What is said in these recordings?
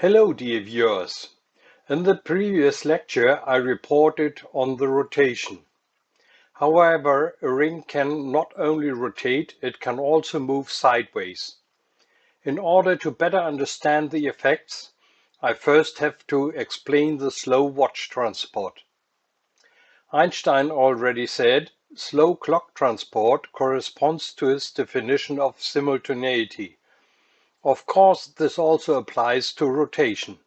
Hello dear viewers. In the previous lecture I reported on the rotation. However, a ring can not only rotate, it can also move sideways. In order to better understand the effects, I first have to explain the slow watch transport. Einstein already said, slow clock transport corresponds to his definition of simultaneity. Of course, this also applies to rotation.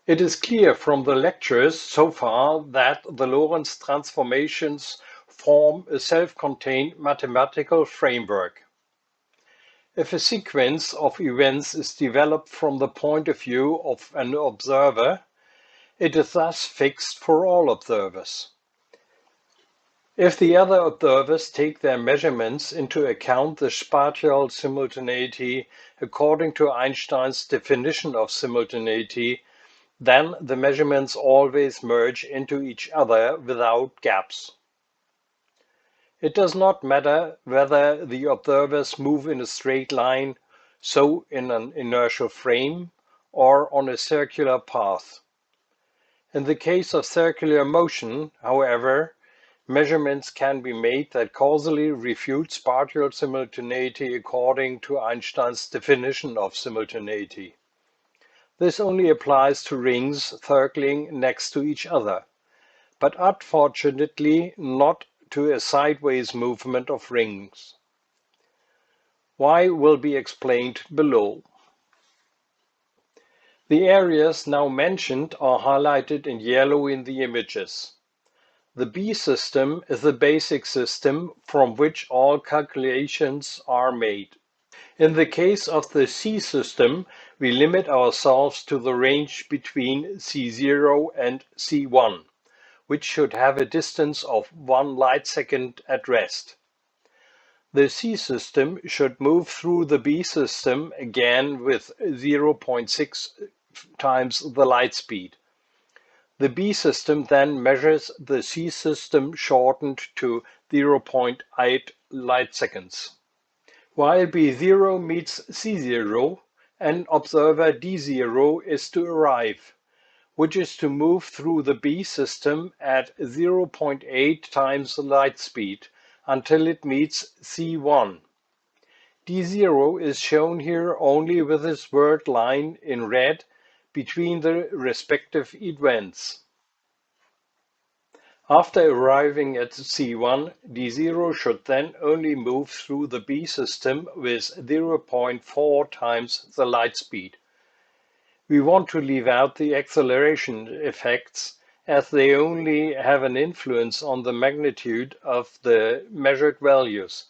It is clear from the lectures so far that the Lorentz transformations form a self-contained mathematical framework. If a sequence of events is developed from the point of view of an observer, it is thus fixed for all observers. If the other observers take their measurements into account, the spatial simultaneity, according to Einstein's definition of simultaneity, then the measurements always merge into each other without gaps. It does not matter whether the observers move in a straight line, so in an inertial frame, or on a circular path. In the case of circular motion, however, measurements can be made that causally refute spatial simultaneity according to Einstein's definition of simultaneity. This only applies to rings circling next to each other, but unfortunately not to a sideways movement of rings. Why will be explained below. The areas now mentioned are highlighted in yellow in the images. The B system is the basic system from which all calculations are made. In the case of the C system, we limit ourselves to the range between C0 and C1, which should have a distance of 1 light second at rest. The C system should move through the B system again with 0.6 times the light speed. The B system then measures the C system shortened to 0.8 light seconds. While B0 meets C0, an observer D0 is to arrive, which is to move through the B system at 0.8 times the light speed until it meets C1. D0 is shown here only with this word line in red between the respective events. After arriving at C1, D0 should then only move through the B system with 0.4 times the light speed. We want to leave out the acceleration effects, as they only have an influence on the magnitude of the measured values,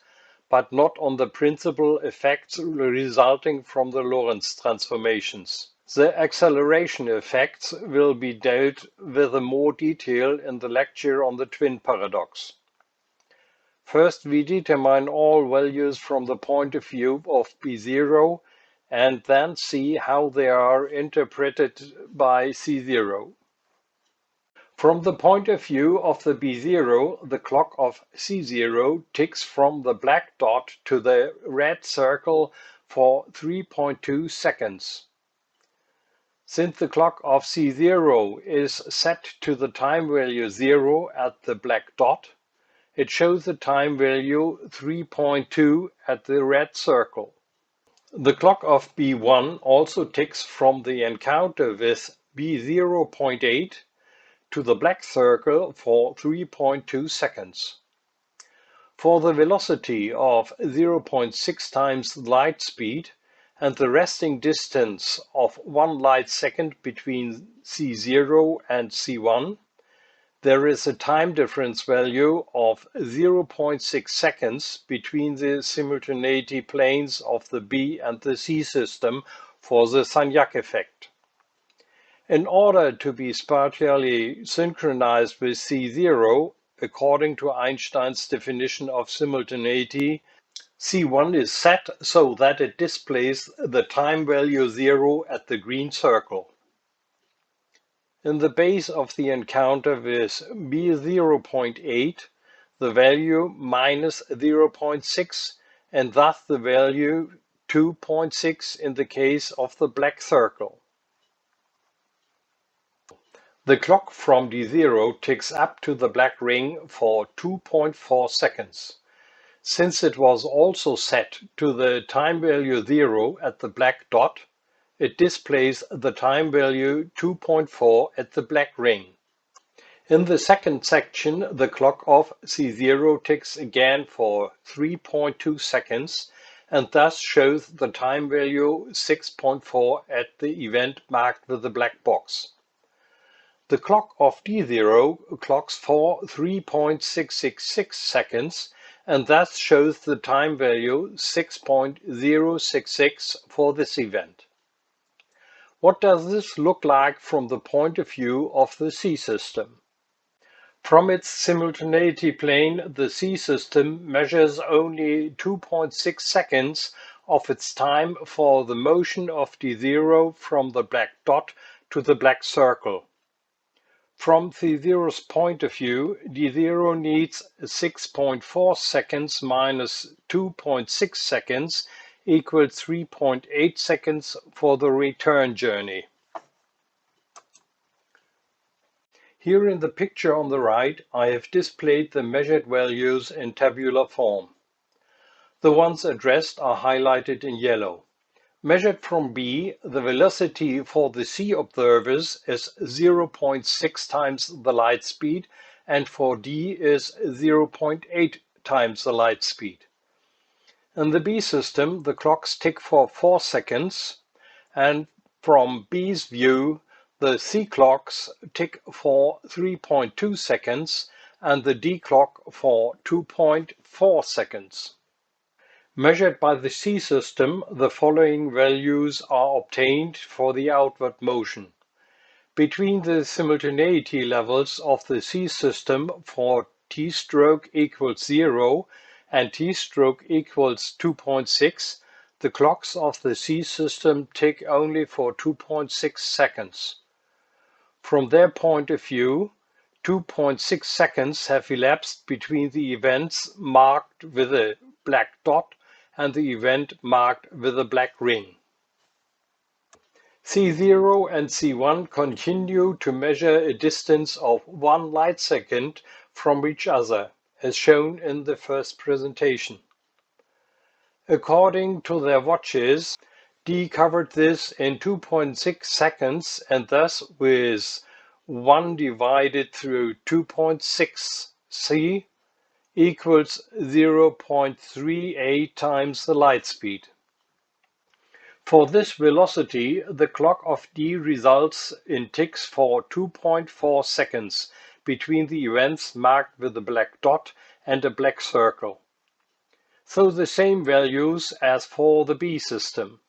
but not on the principal effects resulting from the Lorentz transformations. The acceleration effects will be dealt with in more detail in the lecture on the twin paradox. First, we determine all values from the point of view of B0 and then see how they are interpreted by C0. From the point of view of the B0, the clock of C0 ticks from the black dot to the red circle for 3.2 seconds. Since the clock of C0 is set to the time value 0 at the black dot, it shows the time value 3.2 at the red circle. The clock of B1 also ticks from the encounter with B0.8 to the black circle for 3.2 seconds. For the velocity of 0.6 times light speed, and the resting distance of 1 light second between C0 and C1, there is a time difference value of 0.6 seconds between the simultaneity planes of the B and the C system for the Sagnac effect. In order to be spatially synchronized with C0, according to Einstein's definition of simultaneity, C1 is set so that it displays the time value 0 at the green circle. In the base of the encounter with B0.8, the value minus 0.6 and thus the value 2.6 in the case of the black circle. The clock from D0 ticks up to the black ring for 2.4 seconds. Since it was also set to the time value 0 at the black dot, it displays the time value 2.4 at the black ring. In the second section, the clock of C0 ticks again for 3.2 seconds and thus shows the time value 6.4 at the event marked with the black box. The clock of D0 clocks for 3.666 seconds and thus shows the time value 6.066 for this event. What does this look like from the point of view of the C system? From its simultaneity plane, the C system measures only 2.6 seconds of its time for the motion of D0 from the black dot to the black circle. From D0's point of view, D0 needs 6.4 seconds minus 2.6 seconds equals 3.8 seconds for the return journey. Here in the picture on the right, I have displayed the measured values in tabular form. The ones addressed are highlighted in yellow. Measured from B, the velocity for the C observers is 0.6 times the light speed, and for D is 0.8 times the light speed. In the B system, the clocks tick for 4 seconds, and from B's view, the C clocks tick for 3.2 seconds and the D clock for 2.4 seconds. Measured by the C system, the following values are obtained for the outward motion. Between the simultaneity levels of the C system for T-stroke equals 0 and T-stroke equals 2.6, the clocks of the C system tick only for 2.6 seconds. From their point of view, 2.6 seconds have elapsed between the events marked with a black dot and the event marked with a black ring. C0 and C1 continue to measure a distance of 1 light second from each other, as shown in the first presentation. According to their watches, D covered this in 2.6 seconds and thus with 1 divided through 2.6 C equals 0.38 times the light speed. For this velocity, the clock of D results in ticks for 2.4 seconds between the events marked with a black dot and a black circle. So the same values as for the B system.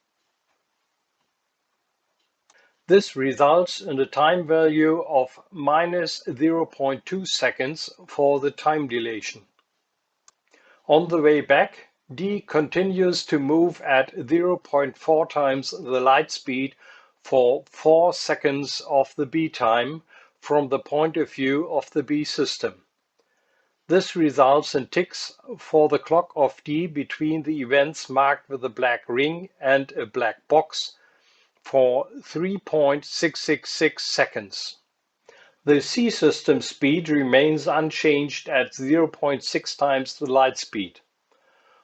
This results in a time value of minus 0.2 seconds for the time dilation. On the way back, D continues to move at 0.4 times the light speed for 4 seconds of the B time from the point of view of the B system. This results in ticks for the clock of D between the events marked with a black ring and a black box for 3.666 seconds. The C system speed remains unchanged at 0.6 times the light speed.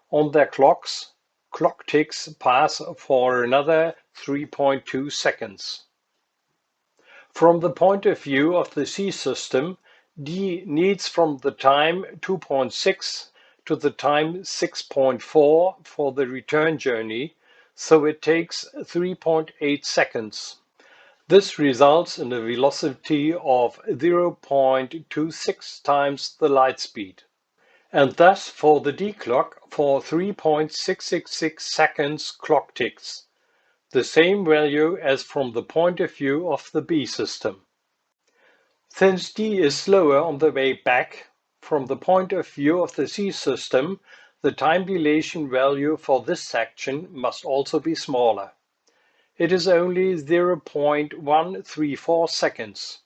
On their clocks, clock ticks pass for another 3.2 seconds. From the point of view of the C system, D needs from the time 2.6 to the time 6.4 for the return journey, so it takes 3.8 seconds. This results in a velocity of 0.26 times the light speed. And thus for the D clock, for 3.666 seconds clock ticks, the same value as from the point of view of the B system. Since D is slower on the way back, from the point of view of the C system, the time dilation value for this section must also be smaller. It is only 0.134 seconds.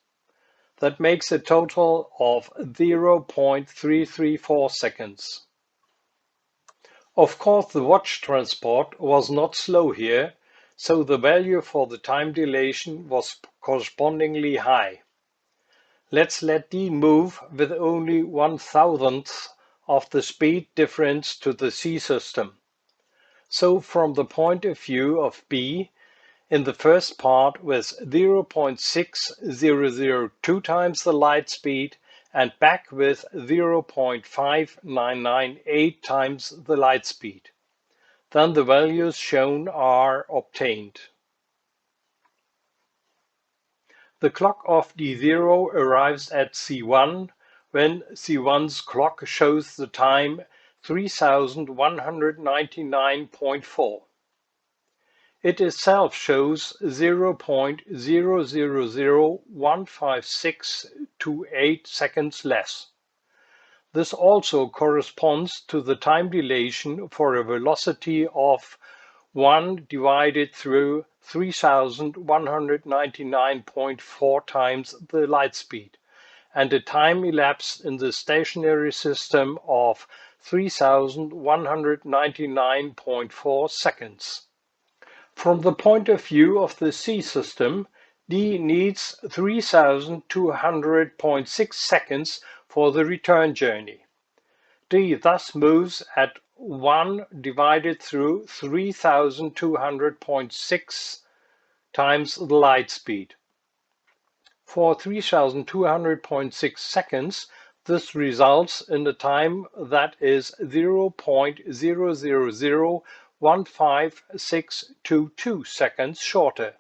That makes a total of 0.334 seconds. Of course, the watch transport was not slow here, so the value for the time dilation was correspondingly high. Let's let D move with only 1/1000th of the speed difference to the C system. So from the point of view of B, in the first part with 0.6002 times the light speed and back with 0.5998 times the light speed. Then the values shown are obtained. The clock of D0 arrives at C1 when C1's clock shows the time 3199.4. It itself shows 0.00015628 seconds less. This also corresponds to the time dilation for a velocity of 1 divided through 3199.4 times the light speed, and a time elapsed in the stationary system of 3199.4 seconds. From the point of view of the C system, D needs 3200.6 seconds for the return journey. D thus moves at 1 divided through 3200.6 times the light speed. For 3200.6 seconds, this results in a time that is 0.000156622 seconds shorter.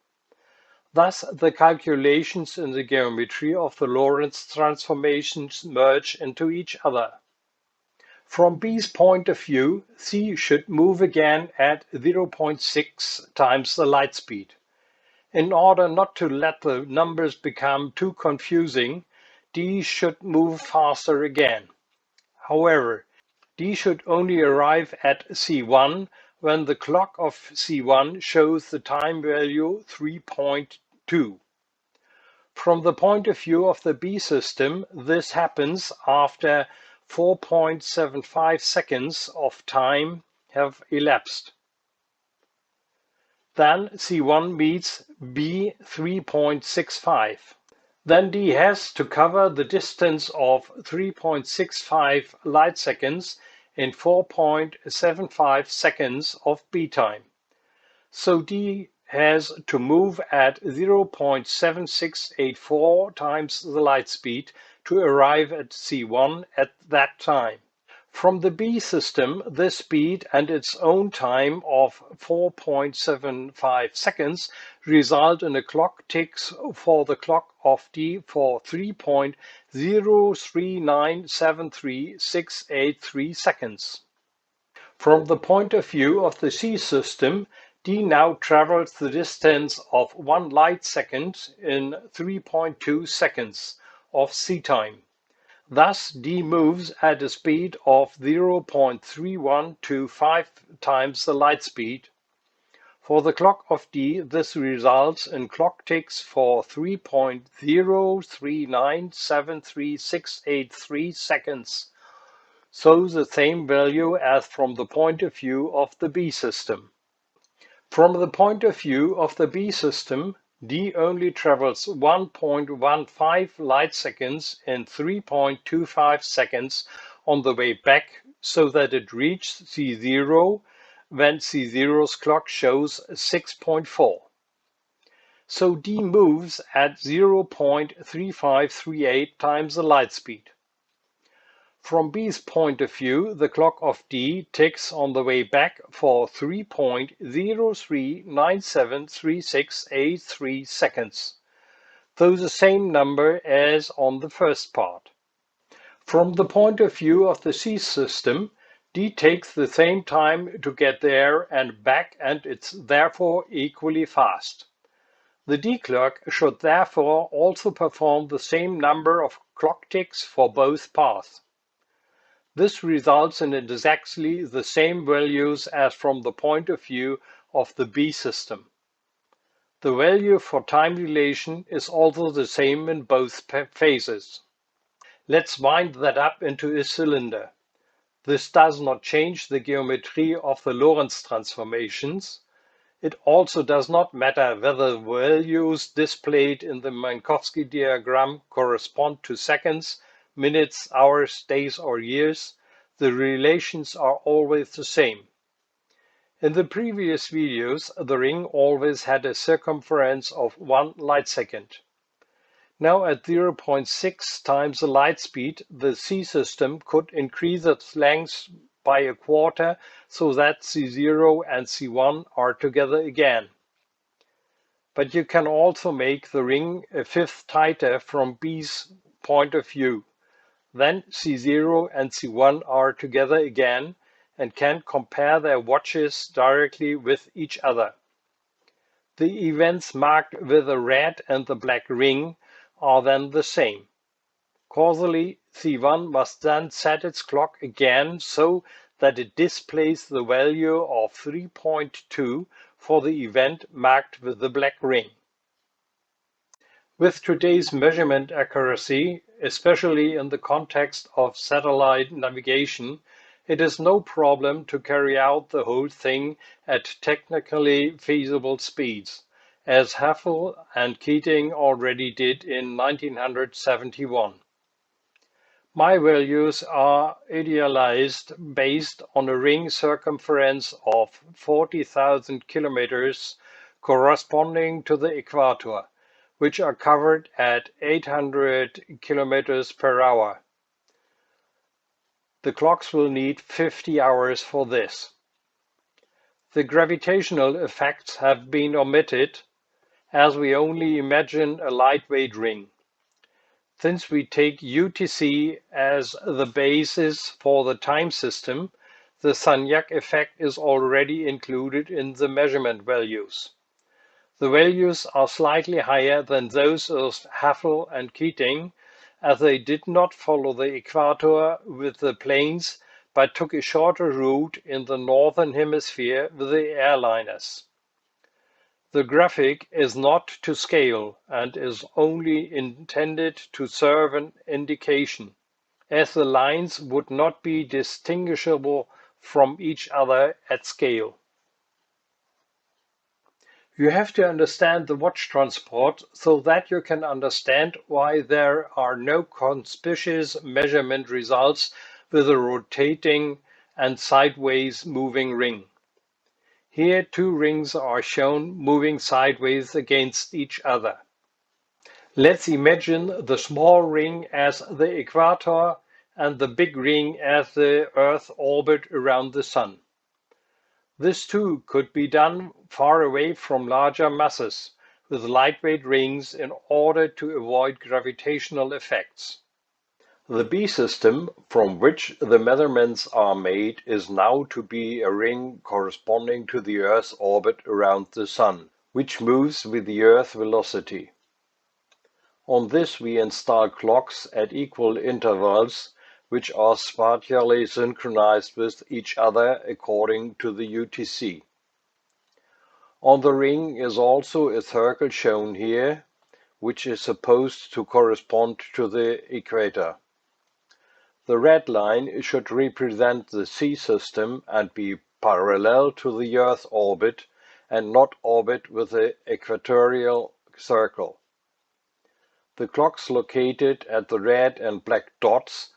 Thus, the calculations in the geometry of the Lorentz transformations merge into each other. From B's point of view, C should move again at 0.6 times the light speed. In order not to let the numbers become too confusing, D should move faster again. However, D should only arrive at C1 when the clock of C1 shows the time value 3.2. From the point of view of the B system, this happens after 4.75 seconds of time have elapsed. Then C1 meets B 3.65. Then D has to cover the distance of 3.65 light seconds in 4.75 seconds of B time. So D has to move at 0.7684 times the light speed to arrive at C1 at that time. From the B system, this speed and its own time of 4.75 seconds result in a clock ticks for the clock of D for 3.03973,683 seconds. From the point of view of the C system, D now travels the distance of 1 light second in 3.2 seconds of C time. Thus, D moves at a speed of 0.3125 times the light speed. For the clock of D, this results in clock ticks for 3.03973,683 seconds, so the same value as from the point of view of the B system. From the point of view of the B system, D only travels 1.15 light seconds in 3.25 seconds on the way back, so that it reaches C0 when C0's clock shows 6.4. So D moves at 0.3538 times the light speed. From B's point of view, the clock of D ticks on the way back for 3.03973683 seconds, though the same number as on the first part. From the point of view of the C system, D takes the same time to get there and back, and it's therefore equally fast. The D clock should therefore also perform the same number of clock ticks for both paths. This results in exactly the same values as from the point of view of the B system. The value for time dilation is also the same in both phases. Let's wind that up into a cylinder. This does not change the geometry of the Lorentz transformations. It also does not matter whether the values displayed in the Minkowski diagram correspond to seconds, minutes, hours, days, or years. The relations are always the same. In the previous videos, the ring always had a circumference of 1 light second. Now at 0.6 times the light speed, the C system could increase its length by a quarter so that C0 and C1 are together again. But you can also make the ring a fifth tighter from B's point of view. Then C0 and C1 are together again and can compare their watches directly with each other. The events marked with the red and the black ring are then the same. Causally, C1 must then set its clock again so that it displays the value of 3.2 for the event marked with the black ring. With today's measurement accuracy, especially in the context of satellite navigation, it is no problem to carry out the whole thing at technically feasible speeds, as Haffel and Keating already did in 1971. My values are idealized based on a ring circumference of 40,000 kilometers corresponding to the equator, which are covered at 800 kilometers per hour. The clocks will need 50 hours for this. The gravitational effects have been omitted, as we only imagine a lightweight ring. Since we take UTC as the basis for the time system, the Sagnac effect is already included in the measurement values. The values are slightly higher than those of Haffel and Keating, as they did not follow the equator with the planes, but took a shorter route in the northern hemisphere with the airliners. The graphic is not to scale and is only intended to serve an indication, as the lines would not be distinguishable from each other at scale. You have to understand the watch transport so that you can understand why there are no conspicuous measurement results with a rotating and sideways moving ring. Here, two rings are shown moving sideways against each other. Let's imagine the small ring as the equator and the big ring as the Earth orbit around the Sun. This too could be done far away from larger masses, with lightweight rings in order to avoid gravitational effects. The B system, from which the measurements are made, is now to be a ring corresponding to the Earth's orbit around the Sun, which moves with the Earth velocity. On this we install clocks at equal intervals, which are spatially synchronized with each other according to the UTC. On the ring is also a circle shown here, which is supposed to correspond to the equator. The red line should represent the C system and be parallel to the Earth orbit and not orbit with the equatorial circle. The clocks located at the red and black dots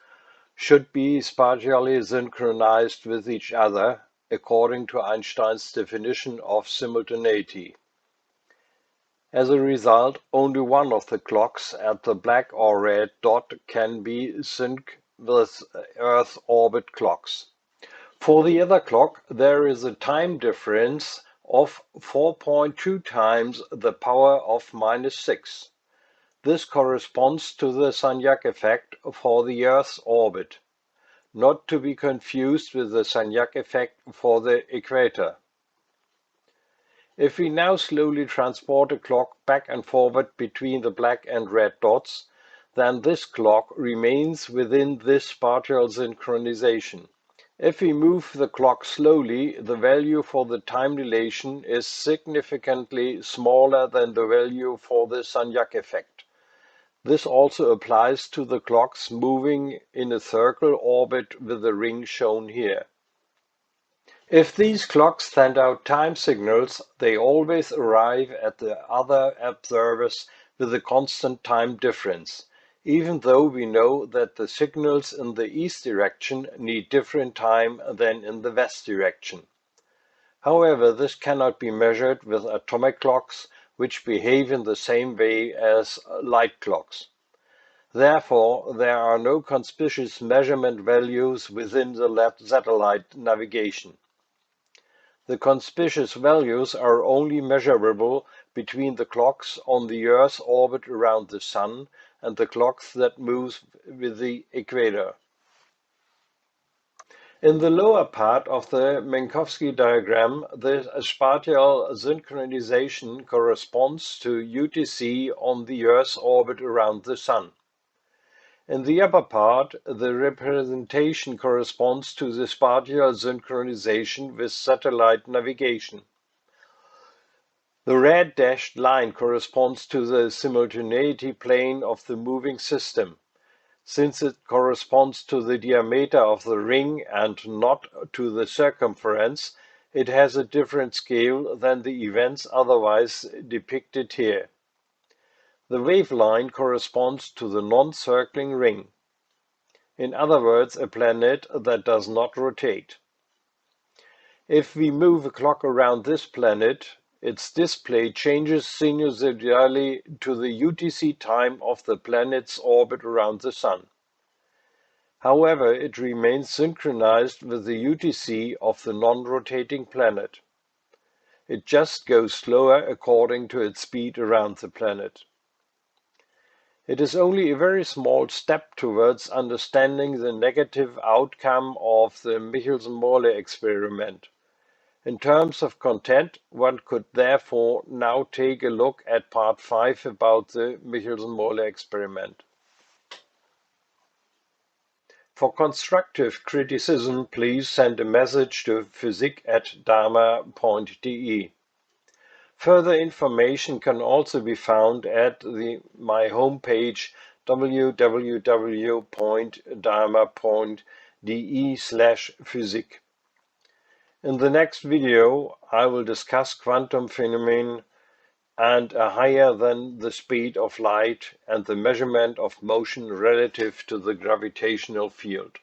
should be spatially synchronized with each other according to Einstein's definition of simultaneity. As a result, only one of the clocks at the black or red dot can be synced with Earth orbit clocks. For the other clock, there is a time difference of 4.2 times the power of -6. This corresponds to the Sagnac effect for the Earth's orbit, not to be confused with the Sagnac effect for the equator. If we now slowly transport a clock back and forward between the black and red dots, then this clock remains within this spatial synchronization. If we move the clock slowly, the value for the time dilation is significantly smaller than the value for the Sagnac effect. This also applies to the clocks moving in a circle orbit with the ring shown here. If these clocks send out time signals, they always arrive at the other observers with a constant time difference, even though we know that the signals in the east direction need different time than in the west direction. However, this cannot be measured with atomic clocks, which behave in the same way as light clocks. Therefore, there are no conspicuous measurement values within the satellite navigation. The conspicuous values are only measurable between the clocks on the Earth's orbit around the Sun and the clocks that move with the equator. In the lower part of the Minkowski diagram, the spatial synchronization corresponds to UTC on the Earth's orbit around the Sun. In the upper part, the representation corresponds to the spatial synchronization with satellite navigation. The red dashed line corresponds to the simultaneity plane of the moving system. Since it corresponds to the diameter of the ring and not to the circumference, it has a different scale than the events otherwise depicted here. The wave line corresponds to the non-circling ring. In other words, a planet that does not rotate. If we move a clock around this planet, its display changes sinusoidally to the UTC time of the planet's orbit around the Sun. However, it remains synchronized with the UTC of the non-rotating planet. It just goes slower according to its speed around the planet. It is only a very small step towards understanding the negative outcome of the Michelson-Morley experiment. In terms of content, one could therefore now take a look at part 5 about the Michelson-Morley experiment. For constructive criticism, please send a message to physik@dharma.de. Further information can also be found at my homepage www.dharma.de/physik. In the next video, I will discuss quantum phenomena and a higher than the speed of light and the measurement of motion relative to the gravitational field.